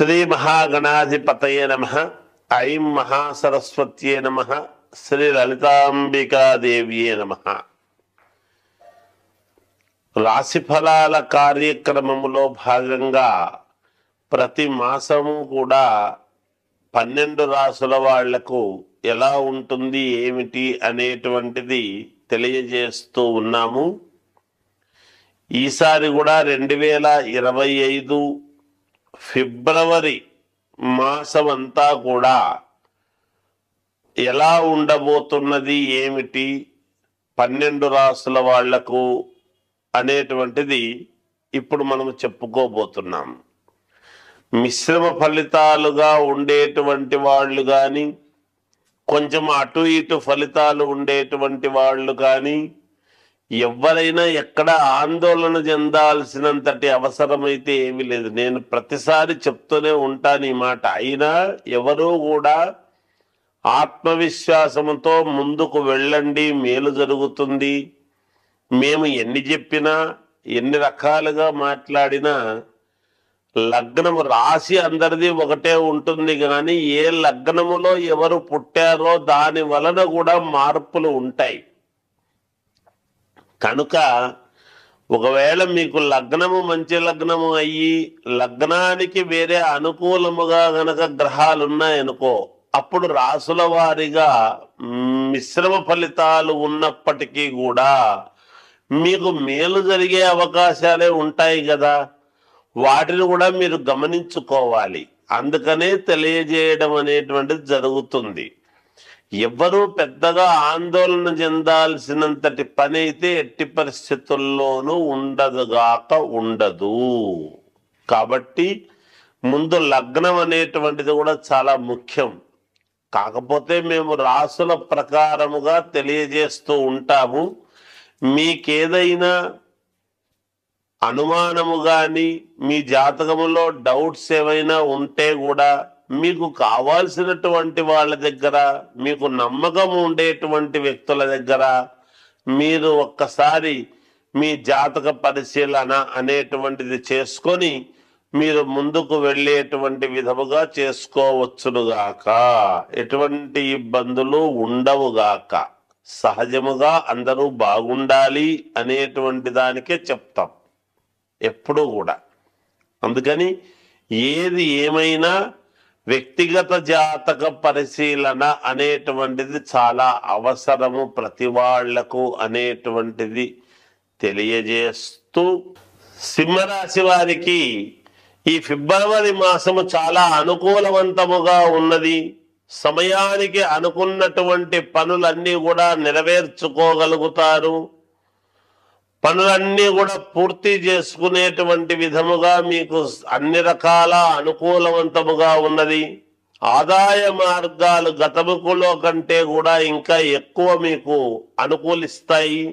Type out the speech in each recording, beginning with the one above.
శ్రీ మహాగణాధిపతయే నమః. ఐం మహాసరస్వత్యే నమః. శ్రీ లలితాంబికాదేవియే నమః. రాశిఫలాల కార్యక్రమములో భాగంగా ప్రతి మాసము కూడా 12 రాసుల వాళ్లకు ఎలా ఉంటుంది ఏమిటి అనేటువంటిది తెలియజేస్తూ ఉన్నాము. ఈసారి కూడా 2025 ఫిబ్రవరి మాసం అంతా కూడా ఎలా ఉండబోతున్నది ఏమిటి 12 రాసుల వాళ్లకు అనేటువంటిది ఇప్పుడు మనం చెప్పుకోబోతున్నాం. మిశ్రమ ఫలితాలుగా ఉండేటువంటి వాళ్ళు కానీ, కొంచెం అటు ఇటు ఫలితాలు ఉండేటువంటి వాళ్ళు కానీ, ఎవరైనా ఎక్కడ ఆందోళన చెందాల్సినంతటి అవసరమైతే ఏమీ లేదు. నేను ప్రతిసారి చెప్తూనే ఉంటాను ఈ మాట. అయినా ఎవరూ కూడా ఆత్మవిశ్వాసంతో ముందుకు వెళ్ళండి, మేలు జరుగుతుంది. మేము ఎన్ని చెప్పినా, ఎన్ని రకాలుగా మాట్లాడినా లగ్నము రాశి అందరిది ఒకటే ఉంటుంది, కానీ ఏ లగ్నములో ఎవరు పుట్టారో దాని వలన కూడా మార్పులు ఉంటాయి. కనుక ఒకవేళ మీకు లగ్నము మంచి లగ్నము అయ్యి లగ్నానికి వేరే అనుకూలముగా గనక గ్రహాలు ఉన్నాయనుకో, అప్పుడు రాసుల వారిగా మిశ్రమ ఫలితాలు ఉన్నప్పటికీ కూడా మీకు మేలు జరిగే అవకాశాలే ఉంటాయి కదా, వాటిని కూడా మీరు గమనించుకోవాలి. అందుకనే తెలియజేయడం అనేటువంటిది జరుగుతుంది. ఎవ్వరూ పెద్దగా ఆందోళన చెందాల్సినంతటి పని అయితే ఎట్టి పరిస్థితుల్లోనూ ఉండదు. కాబట్టి ముందు లగ్నం అనేటువంటిది కూడా చాలా ముఖ్యం. కాకపోతే మేము రాసుల ప్రకారముగా తెలియజేస్తూ ఉంటాము. మీకేదైనా అనుమానము కానీ, మీ జాతకములో డౌట్స్ ఏమైనా ఉంటే కూడా మీకు కావాల్సినటువంటి వాళ్ళ దగ్గర, మీకు నమ్మకం ఉండేటువంటి వ్యక్తుల దగ్గర మీరు ఒక్కసారి మీ జాతక పరిశీలన అనేటువంటిది చేసుకొని మీరు ముందుకు వెళ్ళేటువంటి విధముగా చేసుకోవచ్చునుగాక. ఎటువంటి ఇబ్బందులు ఉండవుగాక. సహజముగా అందరూ బాగుండాలి అనేటువంటి దానికే చెప్తాం ఎప్పుడూ కూడా. అందుకని ఏది ఏమైనా వ్యక్తిగత జాతక పరిశీలన అనేటువంటిది చాలా అవసరము ప్రతి వాళ్లకు అనేటువంటిది తెలియజేస్తూ, సింహరాశి వారికి ఈ ఫిబ్రవరి మాసము చాలా అనుకూలవంతముగా ఉన్నది. సమయానికి అనుకున్నటువంటి పనులన్నీ కూడా నెరవేర్చుకోగలుగుతారు. పనులన్నీ కూడా పూర్తి చేసుకునేటువంటి విధముగా మీకు అన్ని రకాల అనుకూలవంతముగా ఉన్నది. ఆదాయ మార్గాలు గతములో కంటే కూడా ఇంకా ఎక్కువ మీకు అనుకూలిస్తాయి.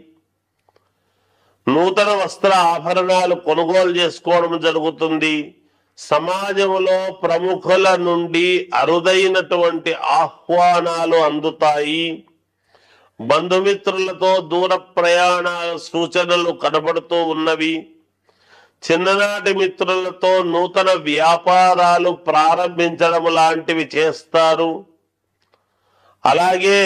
నూతన వస్త్ర ఆభరణాలు కొనుగోలు చేసుకోవడం జరుగుతుంది. సమాజంలో ప్రముఖుల నుండి అరుదైనటువంటి ఆహ్వానాలు అందుతాయి. బంధుమిత్రులతో దూర ప్రయాణాల సూచనలు కనబడుతూ ఉన్నవి. చిన్ననాటి మిత్రులతో నూతన వ్యాపారాలు ప్రారంభించడం లాంటివి చేస్తారు. అలాగే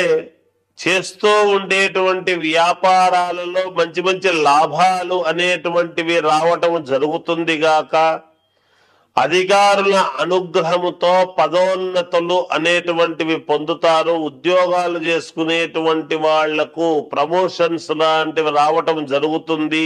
చేస్తూ ఉండేటువంటి వ్యాపారాలలో మంచి మంచి లాభాలు అనేటువంటివి రావటం జరుగుతుంది గాక, అధికారుల అనుగ్రహముతో పదోన్నతులు అనేటువంటివి పొందుతారు. ఉద్యోగాలు చేసుకునేటువంటి వాళ్లకు ప్రమోషన్స్ లాంటివి రావటం జరుగుతుంది.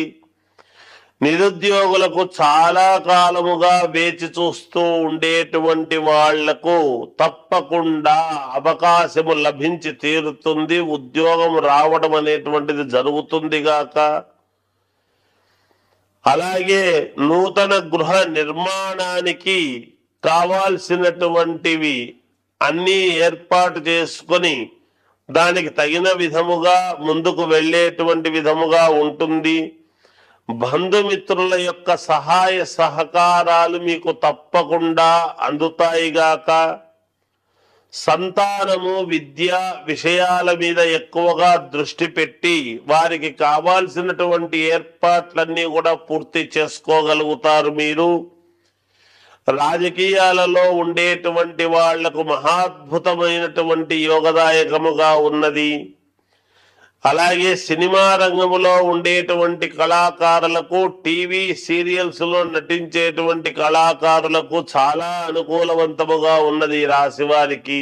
నిరుద్యోగులకు చాలా కాలముగా వేచి చూస్తూ ఉండేటువంటి వాళ్లకు తప్పకుండా అవకాశము లభించి తీరుతుంది. ఉద్యోగం రావడం అనేటువంటిది జరుగుతుంది గాక, అలాగే నూతన గృహ నిర్మాణానికి కావాల్సినటువంటివి అన్నీ ఏర్పాటు చేసుకొని దానికి తగిన విధముగా ముందుకు వెళ్ళేటువంటి విధముగా ఉంటుంది. బంధుమిత్రుల యొక్క సహాయ సహకారాలు మీకు తప్పకుండా అందుతాయిగాక. సంతానము విద్యా విషయాల మీద ఎక్కువగా దృష్టి పెట్టి వారికి కావాల్సినటువంటి ఏర్పాట్లన్నీ కూడా పూర్తి చేసుకోగలుగుతారు మీరు. రాజకీయాలలో ఉండేటువంటి వాళ్లకు మహాద్భుతమైనటువంటి యోగదాయకముగా ఉన్నది. అలాగే సినిమా రంగంలో ఉండేటువంటి కళాకారులకు, టీవీ సీరియల్స్ లో నటించేటువంటి కళాకారులకు చాలా అనుకూలవంతముగా ఉన్నది ఈ రాశి వారికి.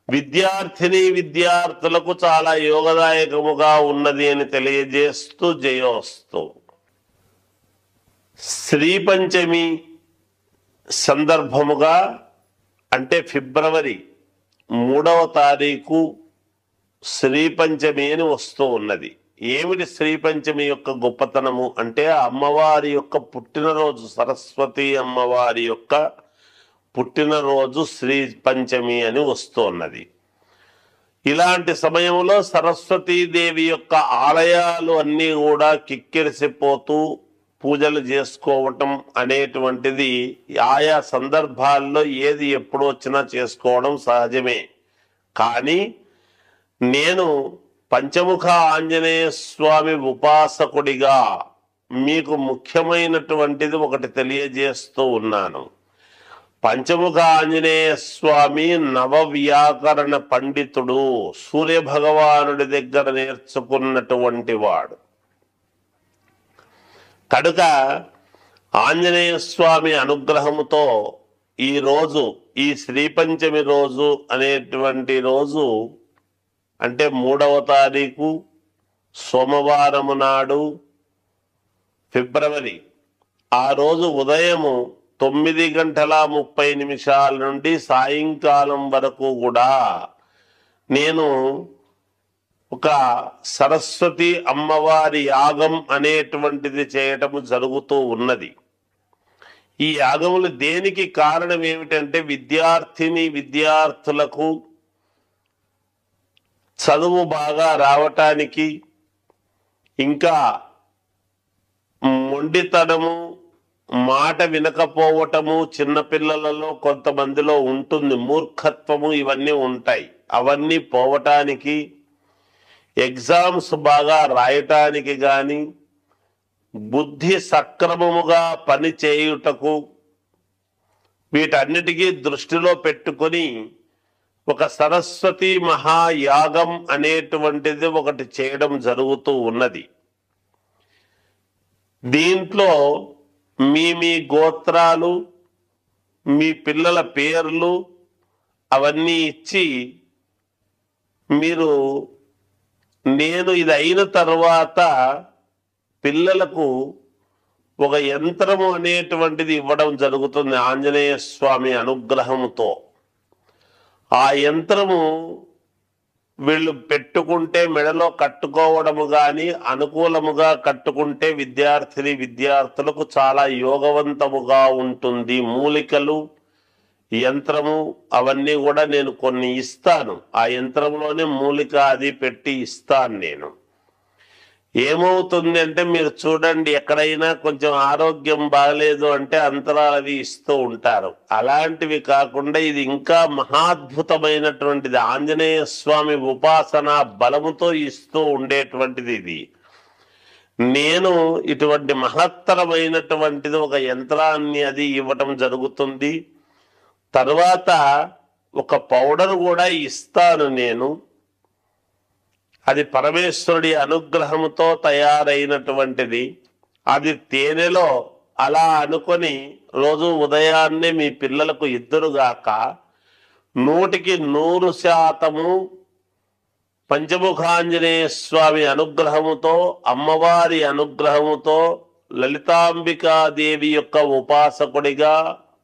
విద్యార్థులకు చాలా యోగదాయకముగా ఉన్నది అని తెలియజేస్తూ జయోస్తు. శ్రీ పంచమి సందర్భముగా అంటే ఫిబ్రవరి 3వ తారీఖు శ్రీ పంచమి అని వస్తూ ఉన్నది. ఏమిటి శ్రీ పంచమి యొక్క గొప్పతనము అంటే అమ్మవారి యొక్క పుట్టినరోజు, సరస్వతి అమ్మవారి యొక్క పుట్టినరోజు శ్రీ పంచమి అని వస్తున్నది. ఇలాంటి సమయంలో సరస్వతీదేవి యొక్క ఆలయాలు అన్నీ కూడా కిక్కిరిసిపోతూ పూజలు చేసుకోవటం అనేటువంటిది ఆయా సందర్భాల్లో ఏది ఎప్పుడు వచ్చినా చేసుకోవడం సహజమే. కానీ నేను పంచముఖ ఆంజనేయ స్వామి ఉపాసకుడిగా మీకు ముఖ్యమైనటువంటిది ఒకటి తెలియజేస్తూ ఉన్నాను. పంచముఖ ఆంజనేయ స్వామి నవవ్యాకరణ పండితుడు, సూర్య భగవానుడి దగ్గర నేర్చుకున్నటువంటి వాడు కనుక ఆంజనేయ స్వామి అనుగ్రహముతో ఈ రోజు, ఈ శ్రీ పంచమి రోజు అనేటువంటి రోజు అంటే 3వ తారీఖు సోమవారము నాడు ఫిబ్రవరి, ఆ రోజు ఉదయము 9:30 నుండి సాయంకాలం వరకు కూడా నేను ఒక సరస్వతి అమ్మవారి యాగం అనేటువంటిది చేయటము జరుగుతూ ఉన్నది. ఈ యాగములు దేనికి కారణం ఏమిటంటే విద్యార్థులకు చదువు బాగా రావటానికి, ఇంకా మొండితనము, మాట వినకపోవటము చిన్నపిల్లలలో కొంతమందిలో ఉంటుంది, మూర్ఖత్వము, ఇవన్నీ ఉంటాయి. అవన్నీ పోవటానికి, ఎగ్జామ్స్ బాగా రాయటానికి కానీ, బుద్ధి సక్రమముగా పని చేయుటకు, వీటన్నిటికీ దృష్టిలో పెట్టుకొని ఒక సరస్వతి మహాయాగం అనేటువంటిది ఒకటి చేయడం జరుగుతూ ఉన్నది. దీంట్లో మీ గోత్రాలు, మీ పిల్లల పేర్లు అవన్నీ ఇచ్చి మీరు, నేను ఇది అయిన తర్వాత పిల్లలకు ఒక యంత్రము అనేటువంటిది ఇవ్వడం జరుగుతుంది ఆంజనేయ స్వామి అనుగ్రహముతో. ఆ యంత్రము వీళ్ళు పెట్టుకుంటే మెడలో కట్టుకోవడము కానీ, అనుకూలముగా కట్టుకుంటే విద్యార్థులకు చాలా యోగవంతముగా ఉంటుంది. మూలికలు, యంత్రము అవన్నీ కూడా నేను కొన్ని ఇస్తాను. ఆ యంత్రంలోనే మూలిక అది పెట్టి ఇస్తాను నేను. ఏమవుతుంది అంటే మీరు చూడండి, ఎక్కడైనా కొంచెం ఆరోగ్యం బాగలేదు అంటే అంతరాలు అవి ఇస్తూ ఉంటారు. అలాంటివి కాకుండా ఇది ఇంకా మహాద్భుతమైనటువంటిది. ఆంజనేయ స్వామి ఉపాసన బలముతో ఇస్తూ ఉండేటువంటిది ఇది. నేను ఇటువంటి మహత్తరమైనటువంటిది ఒక యంత్రాన్ని అది ఇవ్వటం జరుగుతుంది. తర్వాత ఒక పౌడర్ కూడా ఇస్తాను నేను. అది పరమేశ్వరుడి అనుగ్రహంతో తయారైనటువంటిది. అది తేనెలో అలా అనుకొని రోజు ఉదయాన్నే మీ పిల్లలకు ఇద్దరుగాక 100% పంచముఖాంజనేయ స్వామి అనుగ్రహముతో, అమ్మవారి అనుగ్రహముతో, లలితాంబికాదేవి యొక్క ఉపాసకుడిగా,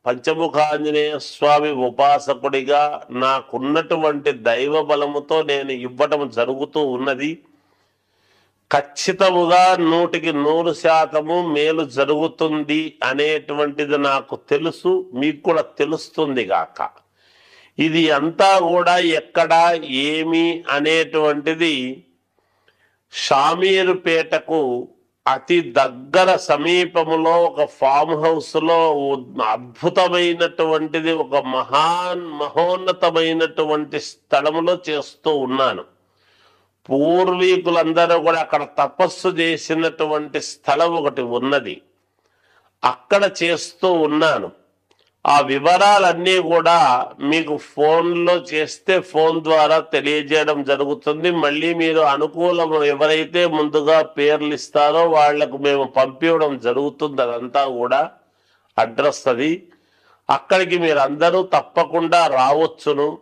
పంచముఖాంజనేయ స్వామి ఉపాసకుడిగా నాకున్నటువంటి దైవ బలముతో నేను ఇవ్వటం జరుగుతూ ఉన్నది. ఖచ్చితముగా 100% మేలు జరుగుతుంది అనేటువంటిది నాకు తెలుసు, మీకు కూడా తెలుస్తుంది గాక. ఇది అంతా కూడా ఎక్కడ ఏమి అనేటువంటిది షామీరుపేటకు అతి దగ్గర సమీపములో ఒక ఫామ్ హౌస్ లో అద్భుతమైనటువంటిది, ఒక మహోన్నతమైనటువంటి స్థలములో చేస్తూ ఉన్నాను. పూర్వీకులందరూ కూడా అక్కడ తపస్సు చేసినటువంటి స్థలం ఒకటి ఉన్నది, అక్కడ చేస్తూ ఉన్నాను. ఆ వివరాలన్నీ కూడా మీకు ఫోన్లో చేస్తే ఫోన్ ద్వారా తెలియజేయడం జరుగుతుంది. మళ్ళీ మీరు అనుకూలం ఎవరైతే ముందుగా పేర్లు ఇస్తారో వాళ్లకు మేము పంపించడం జరుగుతుంది. అదంతా కూడా అడ్రస్ అది. అక్కడికి మీరు అందరూ తప్పకుండా రావచ్చును.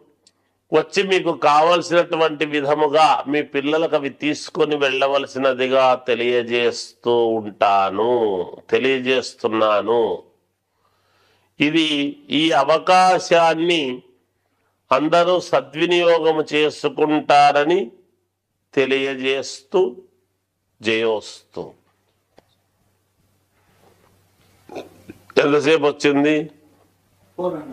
వచ్చి మీకు కావలసినటువంటి విధముగా మీ పిల్లలకు అవి తీసుకొని వెళ్ళవలసినదిగా తెలియజేస్తున్నాను. ఇది ఈ అవకాశాన్ని అందరూ సద్వినియోగం చేసుకుంటారని తెలియజేస్తూ జయోస్తు. ఎంతసేపు వచ్చింది?